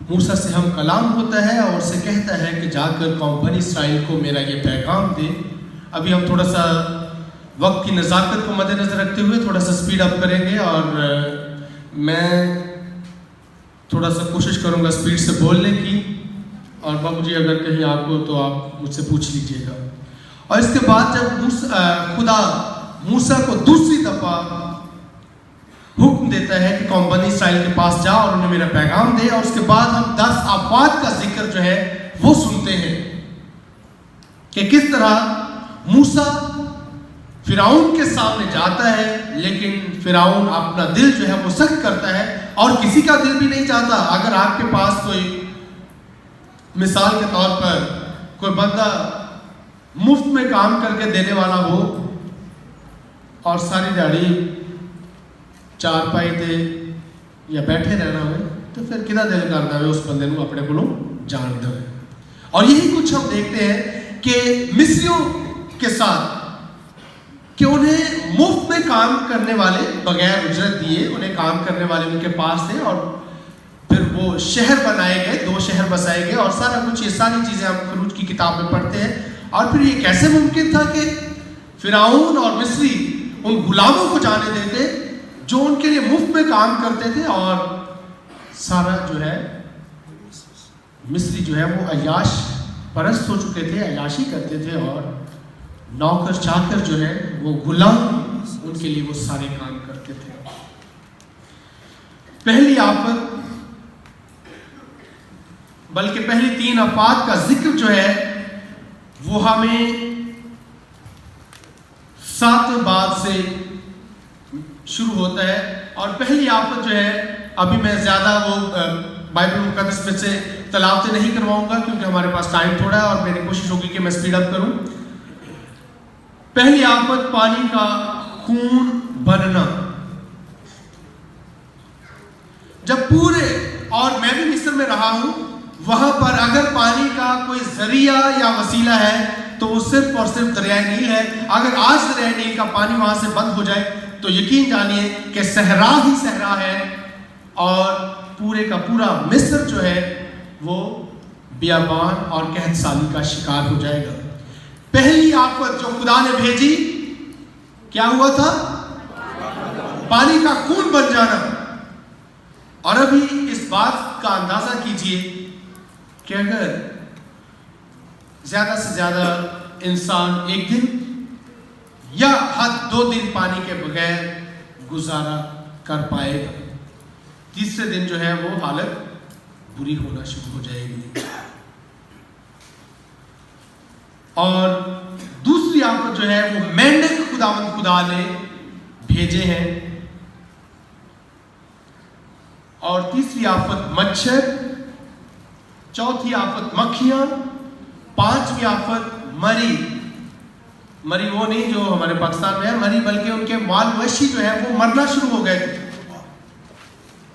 موسیٰ سے ہم کلام ہوتا ہے اور اسے کہتا ہے کہ جا کر قوم بنی اسرائیل کو میرا یہ پیغام دے۔ ابھی ہم تھوڑا سا وقت کی نزاکت کو مد نظر رکھتے ہوئے تھوڑا سا سپیڈ اپ کریں گے، اور میں تھوڑا سا کوشش کروں گا سپیڈ سے بولنے کی، اور بابو جی اگر کہیں آپ کو تو آپ مجھ سے پوچھ لیجئے گا۔ اور اس کے بعد جب خدا موسیٰ کو دوسری دفعہ حکم دیتا ہے کہ قوم بنی اسرائیل کے پاس جا اور انہیں میرا پیغام دے، اور اس کے بعد ہم 10 آفات کا ذکر جو ہے وہ سنتے ہیں کہ کس طرح موسیٰ فرعون کے سامنے جاتا ہے، لیکن فرعون اپنا دل جو ہے وہ سخت کرتا ہے، اور کسی کا دل بھی نہیں چاہتا۔ اگر آپ کے پاس کوئی مثال کے طور پر کوئی بندہ مفت میں کام کر کے دینے والا ہو اور ساری دیہڑی چارپائی تے یا بیٹھے رہنا ہوئے تو پھر کدا دل کرتا ہے اس بندے کو اپنے کو جان دے۔ اور یہی کچھ ہم دیکھتے ہیں کہ مصریوں کے ساتھ کہ انہیں مفت میں کام کرنے والے بغیر اجرت دیے انہیں کام کرنے والے ان کے پاس تھے، اور پھر وہ شہر بنائے گئے، 2 شہر بسائے گئے، اور سارا کچھ یہ ساری چیزیں ہم خروج کی کتاب میں پڑھتے ہیں۔ اور پھر یہ کیسے ممکن تھا کہ فرعون اور مصری ان غلاموں کو جانے دیتے جو ان کے لیے مفت میں کام کرتے تھے، اور سارا جو ہے مصری جو ہے وہ عیاش پرست ہو چکے تھے، عیاشی کرتے تھے، اور نوکر چاکر جو ہے وہ غلام ان کے لیے وہ سارے کام کرتے تھے۔ پہلی آفت بلکہ پہلی 3 آفات کا ذکر جو ہے وہ ہمیں 7 باب سے شروع ہوتا ہے، اور پہلی آفت جو ہے ابھی میں زیادہ وہ بائبل مقدس میں سے تلاوتیں نہیں کرواؤں گا کیونکہ ہمارے پاس ٹائم تھوڑا ہے، اور میری کوشش ہوگی کہ میں سپیڈ اپ کروں۔ پہلی آفت پانی کا خون بننا۔ جب پورے، اور میں بھی مصر میں رہا ہوں، وہاں پر اگر پانی کا کوئی ذریعہ یا وسیلہ ہے تو وہ صرف اور صرف دریائے نیل ہے۔ اگر آج دریائے نیل کا پانی وہاں سے بند ہو جائے تو یقین جانیے کہ صحرا ہی صحرا ہے، اور پورے کا پورا مصر جو ہے وہ بیابان اور قحط سالی کا شکار ہو جائے گا۔ پہلی آفت جو خدا نے بھیجی کیا ہوا تھا؟ پانی کا خون بن جانا۔ اور ابھی اس بات کا اندازہ کیجئے کہ اگر زیادہ سے زیادہ انسان 1 دن یا حد 2 دن پانی کے بغیر گزارا کر پائے گا، تیسرے دن جو ہے وہ حالت بری ہونا شروع ہو جائے گی۔ اور دوسری آفت جو ہے وہ مینڈک خدا نے بھیجے ہیں، اور تیسری آفت مچھر، چوتھی آفت مکھیاں، 5ویں آفت مری۔ مری وہ نہیں جو ہمارے پاکستان میں ہے مری، بلکہ ان کے مال مویشی جو ہے وہ مرنا شروع ہو گئے تھے۔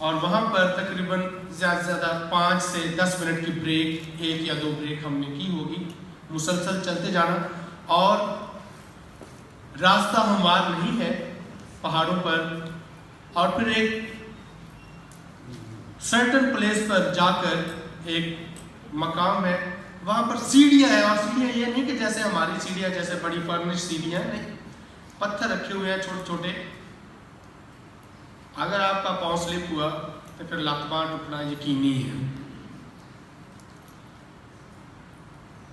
اور وہاں پر تقریباً زیادہ سے زیادہ 5 سے 10 منٹ کی بریک، 1 یا 2 بریک ہم نے کی ہوگی، مسلسل چلتے جانا. اور راستہ ہموار نہیں ہے پہاڑوں پر، اور پھر ایک سرٹن پلیس پر جا کر ایک مقام ہے، وہاں پر سیڑھیاں ہیں، اور سیڑھیاں یہ نہیں کہ جیسے ہماری سیڑھیاں جیسے بڑی فرنش سیڑھیاں نہیں، پتھر رکھے ہوئے ہیں چھوٹے چھوٹے. اگر آپ کا پاؤں سلپ ہوا تو پھر لاتبان اٹھنا یقینی ہے.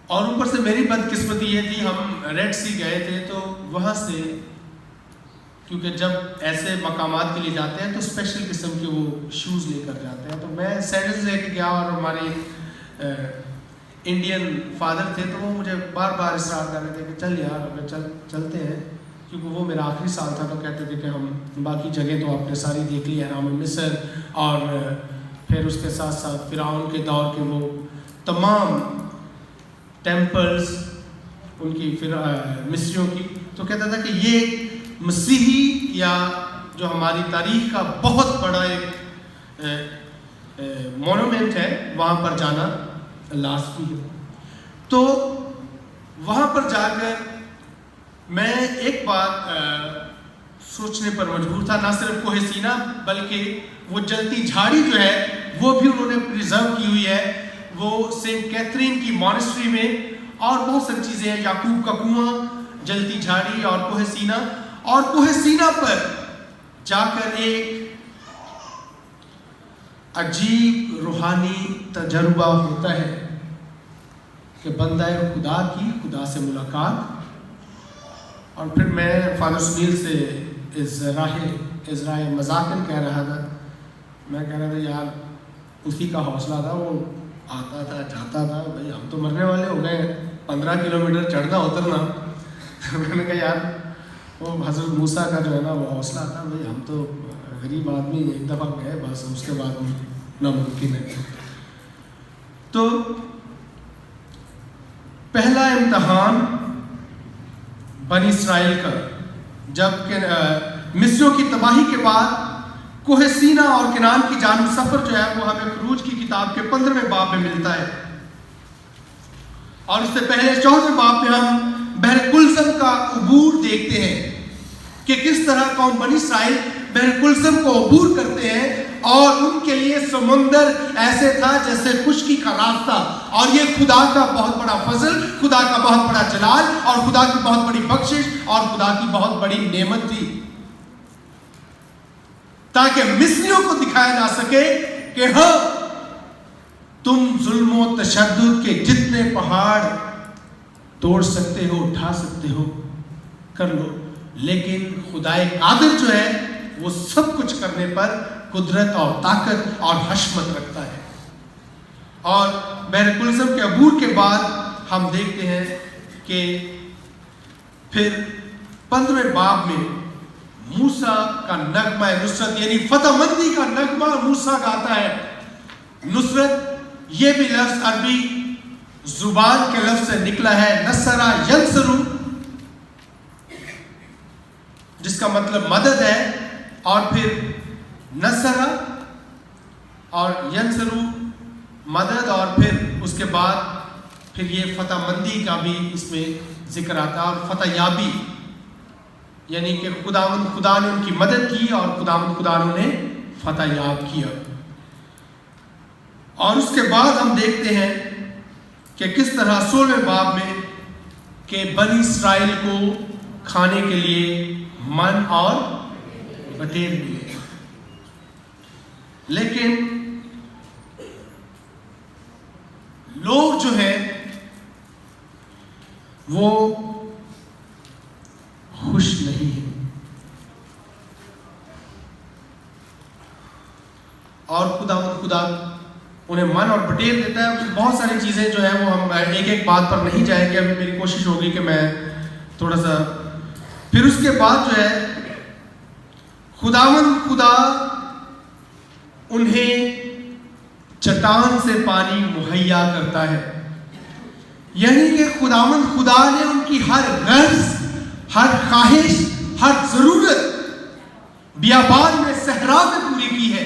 اور اوپر سے میری بدقسمتی یہ تھی، ہم ریڈ سی گئے تھے تو وہاں سے، کیونکہ جب ایسے مقامات کے لیے جاتے ہیں تو اسپیشل قسم کے وہ شوز لے کر جاتے ہیں، تو میں سینڈلز لے کے گیا، اور ہمارے انڈین فادر تھے تو وہ مجھے بار بار اصرار کر رہے تھے کہ چل یار اب چلتے ہیں، کیونکہ وہ میرا آخری سال تھا. تو کہتے تھے کہ ہم باقی جگہ تو آپ نے ساری دیکھ لی، اہرام مصر اور پھر اس کے ساتھ ساتھ فرعون کے دور کے وہ تمام ٹیمپلز ان کی مصریوں کی. تو کہتا تھا کہ یہ مسیحی یا جو ہماری تاریخ کا بہت بڑا ایک مونومنٹ ہے، وہاں پر جانا لازمی ہے. تو وہاں پر جا کر میں ایک بات سوچنے پر مجبور تھا، نہ صرف کوہ سینا بلکہ وہ جلتی جھاڑی جو ہے وہ بھی انہوں نے پریزرو کی ہوئی ہے، وہ سینٹ کیتھرین کی مونسٹری میں، اور بہت ساری چیزیں ہیں، یعقوب کا کنواں، جلتی جھاڑی اور کوہ سینا. اور کوہ سینا پر جا کر ایک عجیب روحانی تجربہ ہوتا ہے کہ بندہ خدا کی خدا سے ملاقات. اور پھر میں فادر سنیل سے ازراء مذاکر کہہ رہا تھا، میں کہہ رہا تھا یار اسی کا حوصلہ تھا، وہ آتا تھا جاتا تھا، بھائی ہم تو مرنے والے ہو گئے، 15 کلومیٹر چڑھنا اترنا. میں نے کہا یار وہ حضرت موسیٰ کا جو ہے نا وہ حوصلہ تھا، بھائی ہم تو غریب آدمی ایک دفعہ گئے بس، اس کے بعد ہم ناممکن ہے. تو پہلا امتحان بنی اسرائیل کا، جب کہ مصریوں کی تباہی کے بعد کوہ سینا اور کنعان کی جانب سفر جو ہے وہ ہمیں خروج کی کتاب کے 15ویں باب میں ملتا ہے. اور اس سے پہلے 14ویں باب میں ہم بحر کلثم کا عبور دیکھتے ہیں کہ کس طرح قوم بنی اسرائیل بحر کلثم کو عبور کرتے ہیں، اور ان کے لیے سمندر ایسے تھا جیسے خشکی کا راستہ. اور یہ خدا کا بہت بڑا فضل، خدا کا بہت بڑا جلال، اور خدا کی بہت بڑی بخشش، اور خدا کی بہت بڑی نعمت تھی، تاکہ مصریوں کو دکھایا جا سکے کہ ہاں تم ظلم و تشدد کے جتنے پہاڑ توڑ سکتے ہو، اٹھا سکتے ہو، کر لو، لیکن خدائے قادر جو ہے وہ سب کچھ کرنے پر قدرت اور طاقت اور حشمت رکھتا ہے. اور بحر کلثم کے عبور کے بعد ہم دیکھتے ہیں کہ پھر 15ویں باب میں موسیٰ کا نغمہ نصرت، یعنی فتح مندی کا نغمہ موسیٰ گاتا ہے. نصرت یہ بھی لفظ عربی زبان کے لفظ سے نکلا ہے، نصرہ ینصرو، جس کا مطلب مدد ہے، اور پھر نصرہ اور ینصرو مدد، اور پھر اس کے بعد پھر یہ فتح مندی کا بھی اس میں ذکر آتا ہے، اور فتح یابی، یعنی کہ خدا نے ان کی مدد کی اور خدا نے فتح یاب کیا. اور اس کے بعد ہم دیکھتے ہیں کہ کس طرح 16ویں باب میں کہ بنی اسرائیل کو کھانے کے لیے من اور بٹیر ملے، لیکن لوگ جو ہیں وہ خوش نہیں ہیں. اور خدا انہیں من اور بٹیر دیتا ہے. بہت ساری چیزیں جو ہیں وہ ہم ایک ایک بات پر نہیں جائیں گے، ابھی میری کوشش ہوگی کہ میں تھوڑا سا. پھر اس کے بعد جو ہے خدا انہیں چٹان سے پانی مہیا کرتا ہے، یعنی کہ خدا نے ان کی ہر غرض، ہر خواہش، ہر ضرورت بیابان میں صحرا میں پوری کی ہے.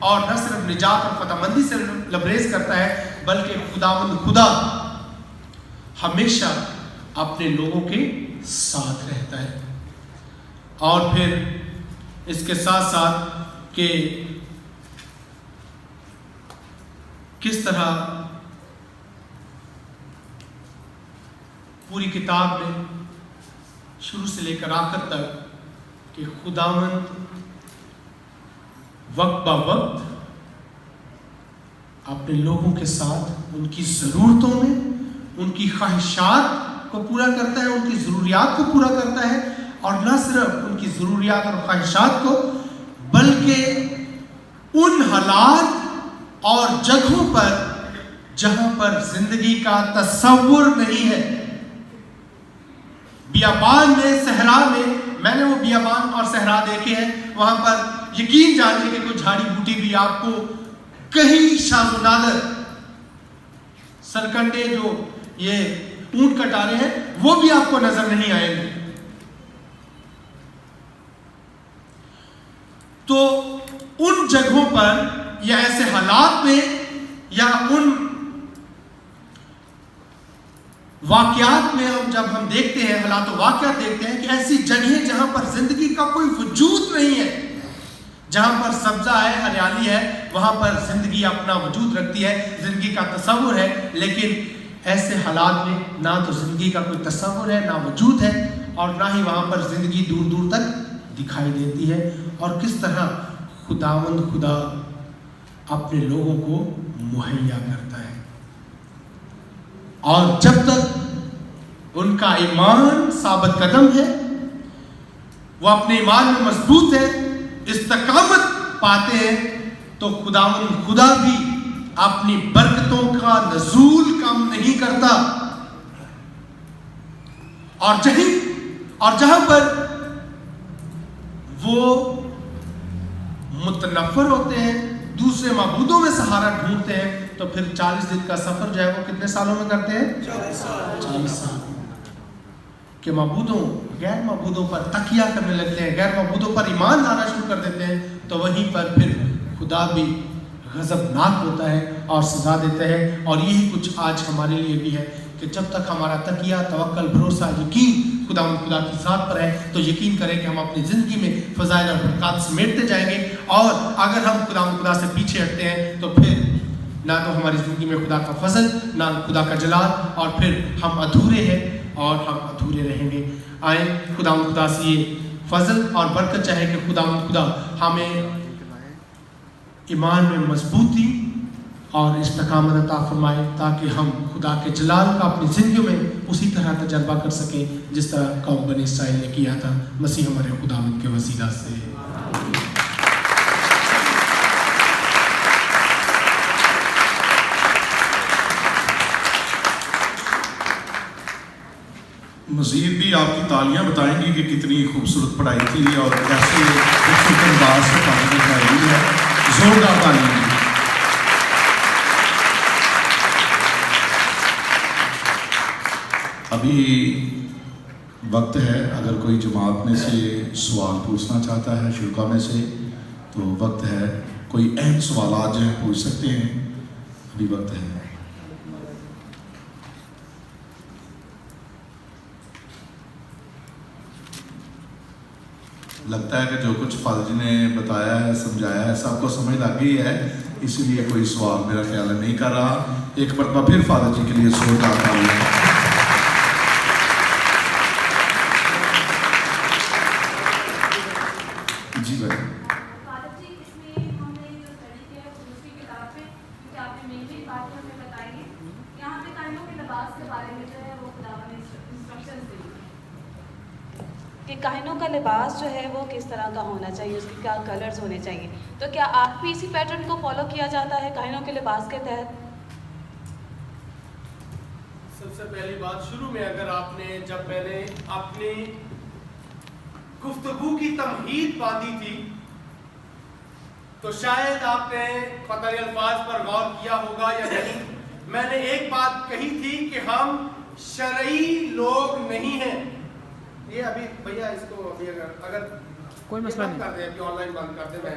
اور نہ صرف نجات اور فتح سے لبریز کرتا ہے، بلکہ خداوند خدا ہمیشہ اپنے لوگوں کے ساتھ رہتا ہے۔ اور پھر اس کے ساتھ ساتھ کہ کس طرح پوری کتاب میں شروع سے لے کر آخر تک کہ خداوند وقت با وقت اپنے لوگوں کے ساتھ ان کی ضرورتوں میں ان کی خواہشات کو پورا کرتا ہے، ان کی ضروریات کو پورا کرتا ہے، اور نہ صرف ان کی ضروریات اور خواہشات کو بلکہ ان حالات اور جگہوں پر جہاں پر زندگی کا تصور نہیں ہے، بیابان میں، صحرا میں نے وہ بیابان اور صحرا دیکھے ہیں، وہاں پر یقین جانیے کہ کوئی جھاڑی بوٹی بھی آپ کو کہیں شاذ و نادر سرکنڈے جو یہ اونٹ کٹارے ہیں وہ بھی آپ کو نظر نہیں آئیں گے۔ تو ان جگہوں پر یا ایسے حالات میں یا ان واقعات میں جب ہم دیکھتے ہیں، حالات و واقعات دیکھتے ہیں کہ ایسی جگہیں جہاں پر زندگی کا کوئی وجود نہیں ہے، جہاں پر سبزہ ہے، ہریالی ہے، وہاں پر زندگی اپنا وجود رکھتی ہے، زندگی کا تصور ہے، لیکن ایسے حالات میں نہ تو زندگی کا کوئی تصور ہے، نہ وجود ہے، اور نہ ہی وہاں پر زندگی دور دور تک دکھائی دیتی ہے۔ اور کس طرح خداوند خدا اپنے لوگوں کو مہیا کرتا ہے، اور جب تک ان کا ایمان ثابت قدم ہے، وہ اپنے ایمان میں مضبوط ہے، استقامت پاتے ہیں، تو خداوند خدا بھی اپنی برکتوں کا نزول کم نہیں کرتا، اور جہاں پر وہ متنفر ہوتے ہیں، دوسرے معبودوں میں سہارا ڈھونڈتے ہیں، تو پھر 40 دن کا سفر جو ہے وہ کتنے سالوں میں کرتے ہیں؟ 40 سال کہ غیر معبودوں پر تکیہ کرنے لگتے ہیں، غیر معبودوں پر ایمان لانا شروع کر دیتے ہیں، تو وہیں پر پھر خدا بھی غضبناک ہوتا ہے اور سزا دیتا ہے۔ اور یہی کچھ آج ہمارے لیے بھی ہے کہ جب تک ہمارا تکیہ، توکل، بھروسہ، یقین خدا کی ذات پر ہے، تو یقین کریں کہ ہم اپنی زندگی میں فضائل اور برکات سمیٹتے جائیں گے، اور اگر ہم خدا سے پیچھے ہٹتے ہیں تو پھر نہ تو ہماری زندگی میں خدا کا فضل، نہ خدا کا جلال، اور پھر ہم ادھورے ہیں اور ہم ادھورے رہیں گے۔ آئیں خدا سے یہ فضل اور برکت چاہے کہ خدا ہمیں ایمان میں مضبوطی اور استقامت عطا فرمائے، تاکہ ہم خدا کے جلال کا اپنی زندگیوں میں اسی طرح تجربہ کر سکیں جس طرح قوم بنی اسرائیل نے کیا تھا، مسیح ہمارے خداوند کے وسیلہ سے۔ مزید بھی آپ کی تالیاں بتائیں گی کہ کتنی خوبصورت پڑھائی تھی اور کیسے خوبصورت انداز سے پڑھائی ہے، زوردار تالیاں۔ ابھی وقت ہے، اگر کوئی جماعت میں سے سوال پوچھنا چاہتا ہے شرکا میں سے، تو وقت ہے، کوئی اہم سوالات جو ہیں پوچھ سکتے ہیں، ابھی وقت ہے۔ لگتا ہے کہ جو کچھ فالج نے بتایا ہے، سمجھایا ہے، سب کو سمجھ لگ گئی ہے، اسی لیے کوئی سوال میرا خیال ہے نہیں کر رہا۔ ایک مرتبہ پھر فالج جی کے لیے سوچ آتا ہوں۔ جی بھائی فادر جی، اس میں ہم نے جو اسٹڈی کیا ہے دوسری کتاب پہ، کیونکہ آپ نے مین مین باتیں ہمیں بتائی ہیں، یہاں پہ کائنوں کے لباس کے بارے میں جو ہے وہ خدا نے انسٹرکشنز دی کہ کاہنوں کا لباس جو ہے وہ کس طرح کا ہونا چاہیے، اس کے کیا کلرز ہونے چاہیے، تو کیا آپ بھی اسی پیٹرن کو فالو کیا جاتا ہے کاہنوں کے لباس کے تحت؟ سب سے پہلی بات شروع میں اگر جب میں نے اپنی گفتگو کی تمہید باندھی تھی تو شاید آپ نے قطعی الفاظ پر غور کیا ہوگا یا نہیں، میں نے ایک بات کہی تھی کہ ہم شرعی لوگ نہیں ہیں۔ یہ ابھی بھیا اس کو ابھی اگر کوئی مسئلہ نہیں کر دیں، ابھی آن لائن بند کر دیں، میں